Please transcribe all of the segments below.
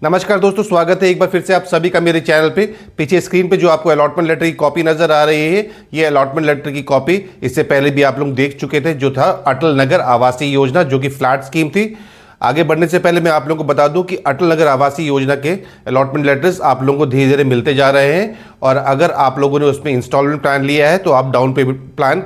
नमस्कार दोस्तों, स्वागत है एक बार फिर से आप सभी का मेरे चैनल पे। पीछे स्क्रीन पे जो आपको अलॉटमेंट लेटर की कॉपी नजर आ रही है, ये अलॉटमेंट लेटर की कॉपी इससे पहले भी आप लोग देख चुके थे, जो था अटल नगर आवासीय योजना, जो कि फ्लैट स्कीम थी। आगे बढ़ने से पहले मैं आप लोगों को बता दूं कि अटल नगर आवासीय योजना के अलॉटमेंट लेटर्स आप लोगों को धीरे धीरे मिलते जा रहे हैं, और अगर आप लोगों ने उसमें इंस्टॉलमेंट प्लान लिया है तो आप डाउन पेमेंट प्लान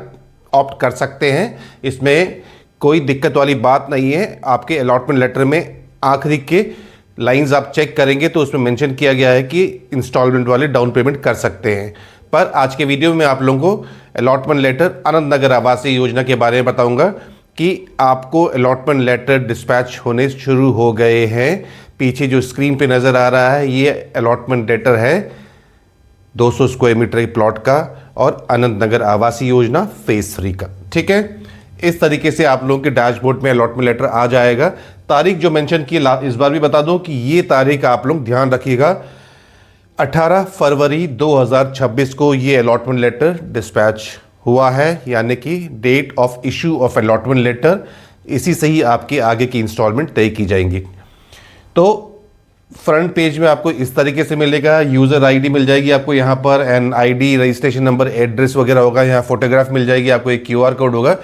ऑप्ट कर सकते हैं। इसमें कोई दिक्कत वाली बात नहीं है। आपके अलॉटमेंट लेटर में आखिरी के लाइंस आप चेक करेंगे तो उसमें मेंशन किया गया है कि इंस्टॉलमेंट वाले डाउन पेमेंट कर सकते हैं। पर आज के वीडियो में मैं आप लोगों को अलॉटमेंट लेटर आनंद नगर आवासीय योजना के बारे में बताऊंगा कि आपको अलॉटमेंट लेटर डिस्पैच होने शुरू हो गए हैं। पीछे जो स्क्रीन पे नज़र आ रहा है, ये अलॉटमेंट लेटर है 200 स्क्वायर मीटर के प्लॉट का और आनंद नगर आवासीय योजना फेज 3 का। ठीक है, इस तरीके से आप लोगों के डैशबोर्ड में अलॉटमेंट लेटर आ जाएगा। तारीख जो मेंशन की, इस बार भी बता दूं कि ये तारीख आप लोग ध्यान रखिएगा, 18 फरवरी 2026 को ये अलॉटमेंट लेटर डिस्पैच हुआ है, यानी कि date of issue of allotment letter. इसी से ही आपके आगे की इंस्टॉलमेंट तय की जाएंगी। तो फ्रंट पेज में आपको इस तरीके से मिलेगा, यूज़र आईडी मिल जाएगी आपको यहाँ पर, an ID, registration number, address वगैरह होगा। यहाँ फोटोग्राफ मिल जाएगी आपको, एक क्यूआर कोड होगा,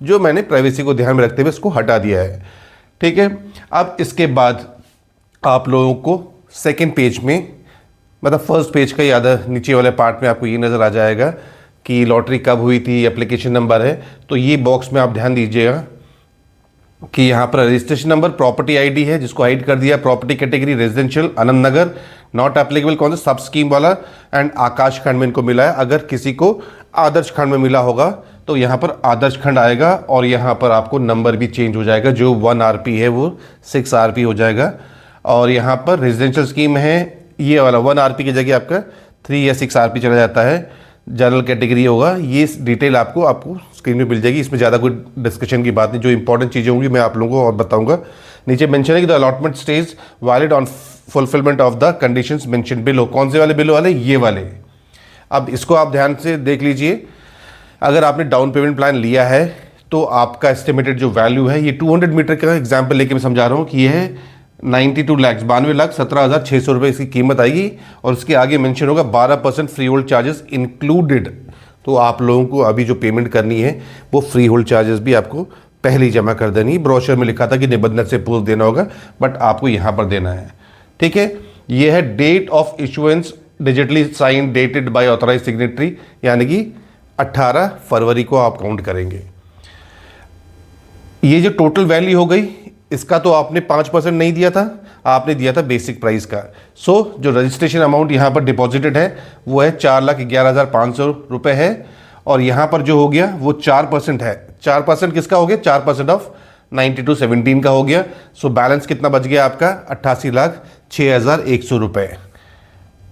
जो मैंने प्राइवेसी को ध्यान में रखते हुए इसको हटा दिया है। ठीक है, अब इसके बाद आप लोगों को सेकंड पेज में, मतलब फर्स्ट पेज का याद है, नीचे वाले पार्ट में आपको ये नज़र आ जाएगा कि लॉटरी कब हुई थी, एप्लीकेशन नंबर है। तो ये बॉक्स में आप ध्यान दीजिएगा कि यहाँ पर रजिस्ट्रेशन नंबर, प्रॉपर्टी आईडी है जिसको हाइड कर दिया, property category residential Anand Nagar, not applicable कौन सा, सब स्कीम वाला, एंड आकाश खंड में इनको मिला है। अगर किसी को आदर्श खंड में मिला होगा तो यहाँ पर आदर्श खंड आएगा, और यहाँ पर आपको नंबर भी चेंज हो जाएगा, जो 1 RP है वो 6 RP हो जाएगा। और यहाँ पर रेजिडेंशियल स्कीम है, ये वाला 1 RP की जगह आपका 3 या 6 RP चला जाता है। जनरल कैटेगरी होगा, ये डिटेल आपको स्क्रीन में मिल जाएगी। इसमें ज़्यादा कोई डिस्कशन की बात नहीं, जो इंपॉर्टेंट चीज़ें होंगी मैं आप लोगों को और बताऊंगा। नीचे मेंशन है कि the allotment stage valid on fulfilment of the conditions mention below. कौन से वाले बिलो वाले? ये वाले। अब इसको आप ध्यान से देख लीजिए। अगर आपने डाउन पेमेंट प्लान लिया है तो आपका एस्टिमेटेड जो वैल्यू है, ये 200 मीटर का एग्जाम्पल लेके मैं समझा रहा हूँ कि ये है 92 लाख, 92,17,600 रुपये इसकी कीमत आएगी। और उसके आगे मेंशन होगा 12% फ्री होल्ड चार्जेस इंक्लूडेड। तो आप लोगों को अभी जो पेमेंट करनी है वो फ्री होल्ड चार्जेस भी आपको पहले ही जमा कर देनी है। ब्रोशर में लिखा था कि निबंधन से पूर्व देना होगा, बट आपको यहाँ पर देना है। ठीक है, ये है date of issuance digitally sign dated by authorise signatory, यानी कि 18 फरवरी को आप काउंट करेंगे। ये जो टोटल वैल्यू हो गई, इसका तो आपने 5% नहीं दिया था, आपने दिया था बेसिक प्राइस का। सो जो रजिस्ट्रेशन अमाउंट यहाँ पर डिपॉजिटेड है वो है 4,11,500 रुपये है, और यहाँ पर जो हो गया वो 4% है। 4% किसका हो गया? 4% ऑफ 92,17 का हो गया। सो बैलेंस कितना बच गया आपका? 88,06,100 रुपये।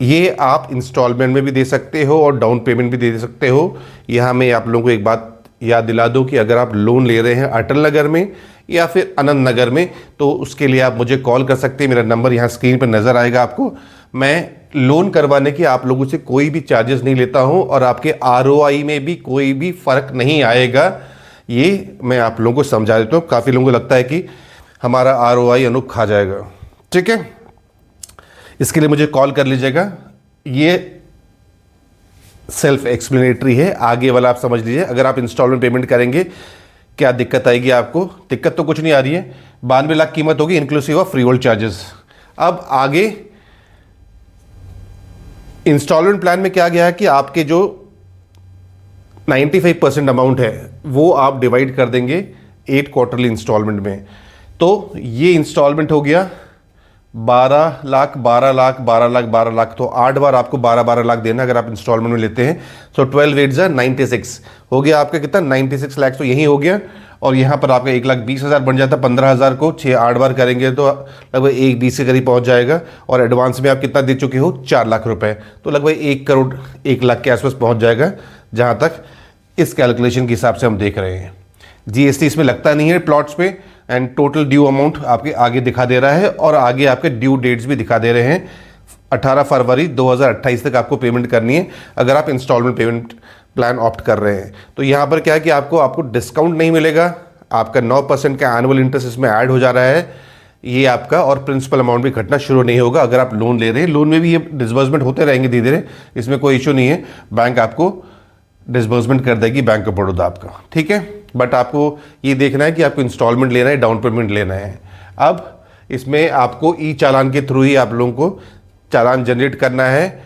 ये आप इंस्टॉलमेंट में भी दे सकते हो और डाउन पेमेंट भी दे सकते हो। यहाँ मैं आप लोगों को एक बात याद दिला दूं कि अगर आप लोन ले रहे हैं अटल नगर में या फिर आनंद नगर में, तो उसके लिए आप मुझे कॉल कर सकते हैं। मेरा नंबर यहाँ स्क्रीन पर नज़र आएगा आपको। मैं लोन करवाने के आप लोगों से कोई भी चार्जेस नहीं लेता हूँ, और आपके ROI में भी कोई भी फ़र्क नहीं आएगा। ये मैं आप लोगों को समझा देता हूँ। काफ़ी लोगों को लगता है कि हमारा ROI अनूप खा जाएगा। ठीक है, इसके लिए मुझे कॉल कर लीजिएगा। ये सेल्फ एक्सप्लेनेटरी है, आगे वाला आप समझ लीजिए। अगर आप इंस्टॉलमेंट पेमेंट करेंगे क्या दिक्कत आएगी आपको? दिक्कत तो कुछ नहीं आ रही है। 92 लाख कीमत होगी inclusive of free hold charges. अब आगे इंस्टॉलमेंट प्लान में क्या गया है कि आपके जो 95% अमाउंट है वो आप डिवाइड कर देंगे 8 क्वार्टरली इंस्टॉलमेंट में। तो ये इंस्टॉलमेंट हो गया 12 लाख, 12 लाख, 12 लाख, 12 लाख। तो 8 बार आपको 12-12 लाख देना अगर आप इंस्टॉलमेंट में लेते हैं। सो 12 8 96 हो गया आपका कितना? 96 लाख। तो यही हो गया। और यहाँ पर आपका 1,20,000 बन जाता। 15,000 को 6-8 बार करेंगे तो लगभग 1,20 के करीब पहुँच जाएगा। और एडवांस में आप कितना दे चुके हो? 4 लाख रुपए। तो लगभग 1 करोड़ 1 लाख के आसपास पहुँच जाएगा, जहाँ तक इस कैलकुलेशन के हिसाब से हम देख रहे हैं। GST इसमें लगता नहीं है प्लॉट्स पे, एंड टोटल ड्यू अमाउंट आपके आगे दिखा दे रहा है, और आगे आपके ड्यू डेट्स भी दिखा दे रहे हैं। 18 फरवरी 2028 तक आपको पेमेंट करनी है अगर आप इंस्टॉलमेंट पेमेंट प्लान ऑप्ट कर रहे हैं। तो यहाँ पर क्या है कि आपको डिस्काउंट नहीं मिलेगा, आपका 9% का एनुअल इंटरेस्ट इसमें ऐड हो जा रहा है। ये आपका और प्रिंसिपल अमाउंट भी घटना शुरू नहीं होगा अगर आप लोन ले रहे हैं। लोन में भी ये डिसबर्समेंट होते रहेंगे धीरे धीरे, इसमें कोई इशू नहीं है, बैंक आपको डिसबर्समेंट कर देगी, बैंक ऑफ बड़ौदा आपका, ठीक है। बट आपको ये देखना है कि आपको इंस्टॉलमेंट लेना है, डाउन पेमेंट लेना है। अब इसमें आपको ई चालान के थ्रू ही आप लोगों को चालान जनरेट करना है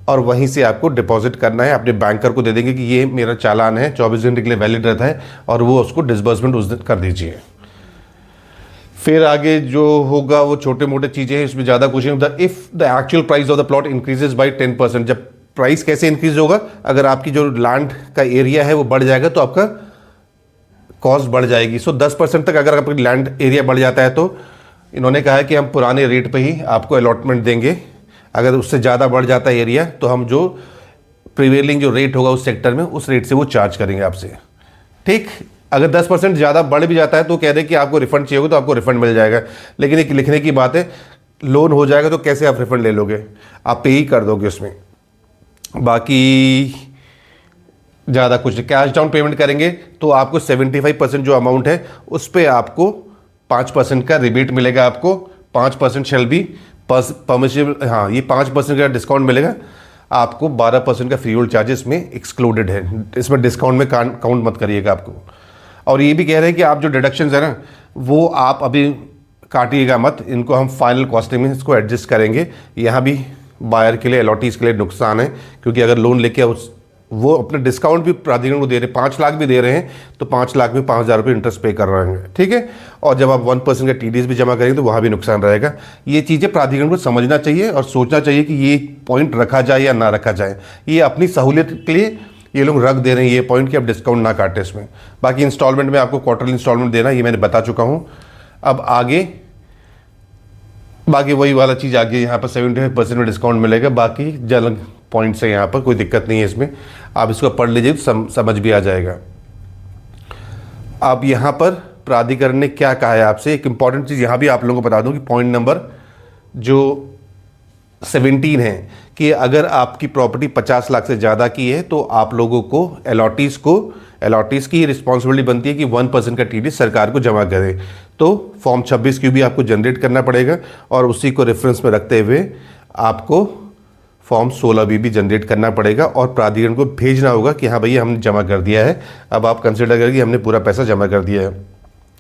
और वहीं से आपको डिपॉजिट करना है, अपने बैंकर को दे देंगे कि ये मेरा चालान है, 24 घंटे के लिए वैलिड रहता है, और वो उसको डिसबर्समेंट उस दिन कर दीजिए। फिर आगे जो होगा वो छोटे मोटे चीज़ें हैं, इसमें ज़्यादा कुछ नहीं होता। If the actual price of the plot increases by 10%, जब प्राइस कैसे इंक्रीज होगा, अगर आपकी जो लैंड का एरिया है वो बढ़ जाएगा तो आपका कॉस्ट बढ़ जाएगी। सो 10% तक अगर आपकी लैंड एरिया बढ़ जाता है तो इन्होंने कहा है कि हम पुराने रेट पे ही आपको अलॉटमेंट देंगे। अगर उससे ज़्यादा बढ़ जाता है एरिया तो हम जो प्रिवेलिंग जो रेट होगा उस सेक्टर में, उस रेट से वो चार्ज करेंगे आपसे, ठीक। अगर 10% ज़्यादा बढ़ भी जाता है तो कह दें कि आपको रिफंड चाहिए होगा तो आपको रिफंड मिल जाएगा। लेकिन एक लिखने की बात है, लोन हो जाएगा तो कैसे आप रिफंड ले लोगे, आप पे ही कर दोगे उसमें। बाकी ज़्यादा कुछ नहीं, कैश डाउन पेमेंट करेंगे तो आपको 75% जो अमाउंट है उस पर आपको 5% का रिबेट मिलेगा। आपको 5% शेल बी परमिसिबल, हाँ ये 5% का डिस्काउंट मिलेगा आपको। 12% का फ्री होल्ड चार्जेस में एक्सक्लूडेड है, इसमें डिस्काउंट में काउंट मत करिएगा आपको। और ये भी कह रहे हैं कि आप जो डिडक्शंस है ना वो आप अभी काटिएगा मत, इनको हम फाइनल कॉस्टिंग में इसको एडजस्ट करेंगे। यहाँ भी बायर के लिए, अलॉटीज़ के लिए नुकसान है, क्योंकि अगर लोन लेके उस वो अपने डिस्काउंट भी प्राधिकरण को दे रहे हैं, 5 लाख भी दे रहे हैं तो 5 लाख में 5,000 रुपये इंटरेस्ट पे कर रहे हैं, ठीक है। और जब आप 1% का TDS भी जमा करेंगे तो वहाँ भी नुकसान रहेगा। ये चीज़ें प्राधिकरण को समझना चाहिए और सोचना चाहिए कि ये पॉइंट रखा जाए या ना रखा जाए। ये अपनी सहूलियत के लिए ये लोग रख दे रहे हैं ये पॉइंट कि आप डिस्काउंट ना काटें इसमें। बाकी इंस्टॉलमेंट में आपको क्वार्टरली इंस्टॉलमेंट देना, ये मैंने बता चुका हूँ। अब आगे बाकी वही वाला चीज़ आगे यहाँ पर 75% में डिस्काउंट मिलेगा। बाकी जल पॉइंट्स है, यहाँ पर कोई दिक्कत नहीं है इसमें, आप इसको पढ़ लीजिए तो समझ भी आ जाएगा। अब यहाँ पर प्राधिकरण ने क्या कहा है आपसे, एक इंपॉर्टेंट चीज़ यहाँ भी आप लोगों को बता दूँ कि पॉइंट नंबर जो 17 है कि अगर आपकी प्रॉपर्टी 50 लाख से ज़्यादा की है तो आप लोगों को अलॉटीज़ की रिस्पॉन्सिबिलिटी बनती है कि 1% का TDS सरकार को जमा करें। तो फॉर्म 26 की भी आपको जनरेट करना पड़ेगा और उसी को रेफरेंस में रखते हुए आपको फॉर्म 16B भी जनरेट करना पड़ेगा और प्राधिकरण को भेजना होगा कि हाँ भैया हमने जमा कर दिया है, अब आप कंसिडर करिए हमने पूरा पैसा जमा कर दिया है।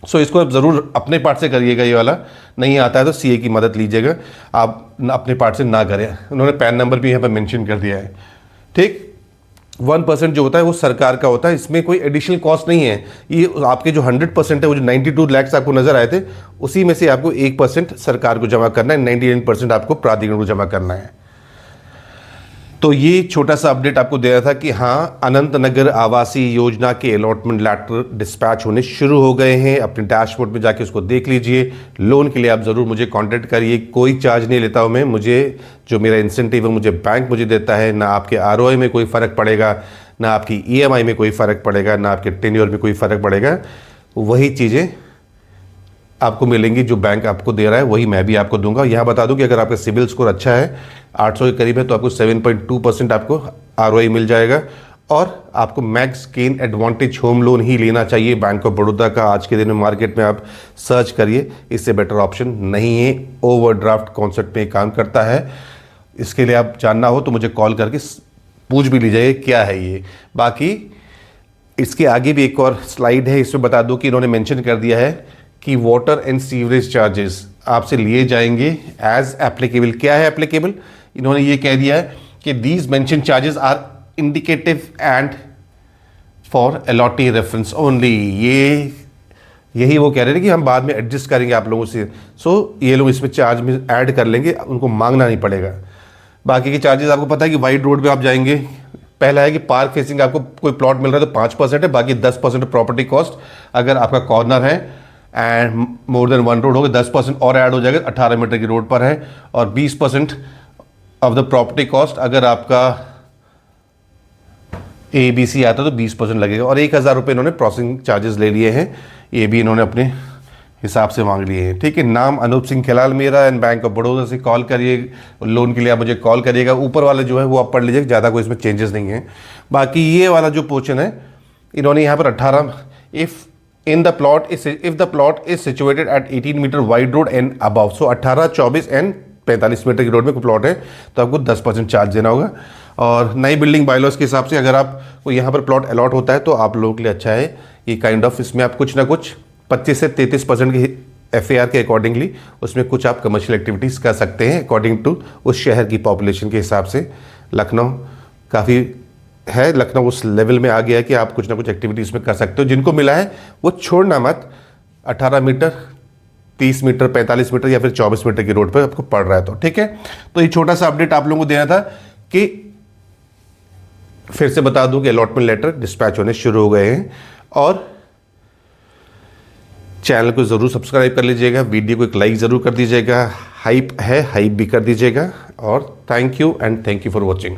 सो इसको आप ज़रूर अपने पार्ट से करिएगा, ये वाला नहीं आता है तो CA की मदद लीजिएगा, आप अपने पार्ट से ना करें। उन्होंने पैन नंबर भी यहाँ पर मेंशन कर दिया है, ठीक। 1% जो होता है वो सरकार का होता है, इसमें कोई एडिशनल कॉस्ट नहीं है। ये आपके जो 100% है, वो जो 92 लाख आपको नज़र आए थे, उसी में से आपको 1% सरकार को जमा करना है, 99% आपको प्राधिकरण को जमा करना है। तो ये छोटा सा अपडेट आपको दे रहा था कि हाँ, अनंत नगर आवासीय योजना के अलॉटमेंट लेटर डिस्पैच होने शुरू हो गए हैं। अपने डैशबोर्ड में जाके उसको देख लीजिए। लोन के लिए आप ज़रूर मुझे कांटेक्ट करिए, कोई चार्ज नहीं लेता हूँ मैं, मुझे जो मेरा इंसेंटिव है मुझे बैंक मुझे देता है। ना आपके ROI में कोई फ़र्क पड़ेगा, ना आपकी EMI में कोई फ़र्क पड़ेगा, ना आपके टेन्योर में कोई फ़र्क पड़ेगा। वही चीज़ें आपको मिलेंगी जो बैंक आपको दे रहा है, वही मैं भी आपको दूंगा। यहाँ बता दूं कि अगर आपका सिबिल स्कोर अच्छा है, 800 के करीब है, तो आपको 7.2% आपको ROI मिल जाएगा और आपको max gain advantage home loan ही लेना चाहिए बैंक ऑफ बड़ौदा का। आज के दिन में मार्केट में आप सर्च करिए, इससे बेटर ऑप्शन नहीं है। ओवरड्राफ्ट कॉन्सेप्ट में काम करता है, इसके लिए आप जानना हो तो मुझे कॉल करके पूछ भी लीजिए क्या है ये। बाकी इसके आगे भी एक और स्लाइड है, इसमें बता दूँ कि इन्होंने मैंशन कर दिया है कि वाटर एंड सीवरेज चार्जेस आपसे लिए जाएंगे एज एप्लीकेबल। क्या है एप्लीकेबल? इन्होंने ये कह दिया है कि these mention charges are indicative and for allottee reference only. यही वो कह रहे थे कि हम बाद में एडजस्ट करेंगे आप लोगों से। सो ये लोग इसमें चार्ज में ऐड कर लेंगे, उनको मांगना नहीं पड़ेगा। बाकी के चार्जेस आपको पता है कि वाइड रोड पे आप जाएंगे, पहला है कि पार्क फेसिंग आपको कोई प्लॉट मिल रहा है तो 5% है, बाकी 10% प्रॉपर्टी कॉस्ट। अगर आपका कॉर्नर है एंड मोर देन 1 रोड होगा 10% और ऐड हो जाएगा, 18 मीटर की रोड पर है। और 20% ऑफ द प्रॉपर्टी कॉस्ट अगर आपका ABC आता है तो 20% लगेगा। और 1,000 रुपये इन्होंने प्रोसेसिंग चार्जेस ले लिए हैं, ये भी इन्होंने अपने हिसाब से मांग लिए हैं, ठीक है। नाम अनूप सिंह खिलाल मेरा, एंड बैंक ऑफ बड़ौदा से कॉल करिए। लोन के लिए आप मुझे कॉल करिएगा। ऊपर वाले जो है वो आप पढ़ लीजिए, ज़्यादा कोई इसमें चेंजेस नहीं है। बाकी ये वाला जो पोर्शन है इन्होंने यहाँ पर 18 if in the plot if the plot is situated at 18 metre wide road and above, so 18, 24 and 45 metre की रोड में कोई प्लॉट है तो आपको 10% चार्ज देना होगा। और नई बिल्डिंग बायलॉज के हिसाब से अगर आपको यहाँ पर प्लॉट अलॉट होता है तो आप लोगों के लिए अच्छा है ये काइंड ऑफ, इसमें आप कुछ ना कुछ 25 से 33% की FAR के अकॉर्डिंगली उसमें कुछ आप कमर्शियल एक्टिविटीज़ कर सकते हैं अकॉर्डिंग टू उस शहर की पॉपुलेशन के हिसाब से। लखनऊ काफ़ी है, लखनऊ उस लेवल में आ गया है कि आप कुछ ना कुछ एक्टिविटीज़ में कर सकते हो। जिनको मिला है वो छोड़ना मत, 18 मीटर, 30 मीटर, 45 मीटर या फिर 24 मीटर की रोड पर आपको पड़ रहा है तो ठीक है। तो ये छोटा सा अपडेट आप लोगों को देना था कि फिर से बता दूं कि अलॉटमेंट लेटर डिस्पैच होने शुरू हो गए हैं। और चैनल को ज़रूर सब्सक्राइब कर लीजिएगा, वीडियो को एक लाइक ज़रूर कर दीजिएगा, हाइप है हाइप भी कर दीजिएगा। और thank you and thank you for watching.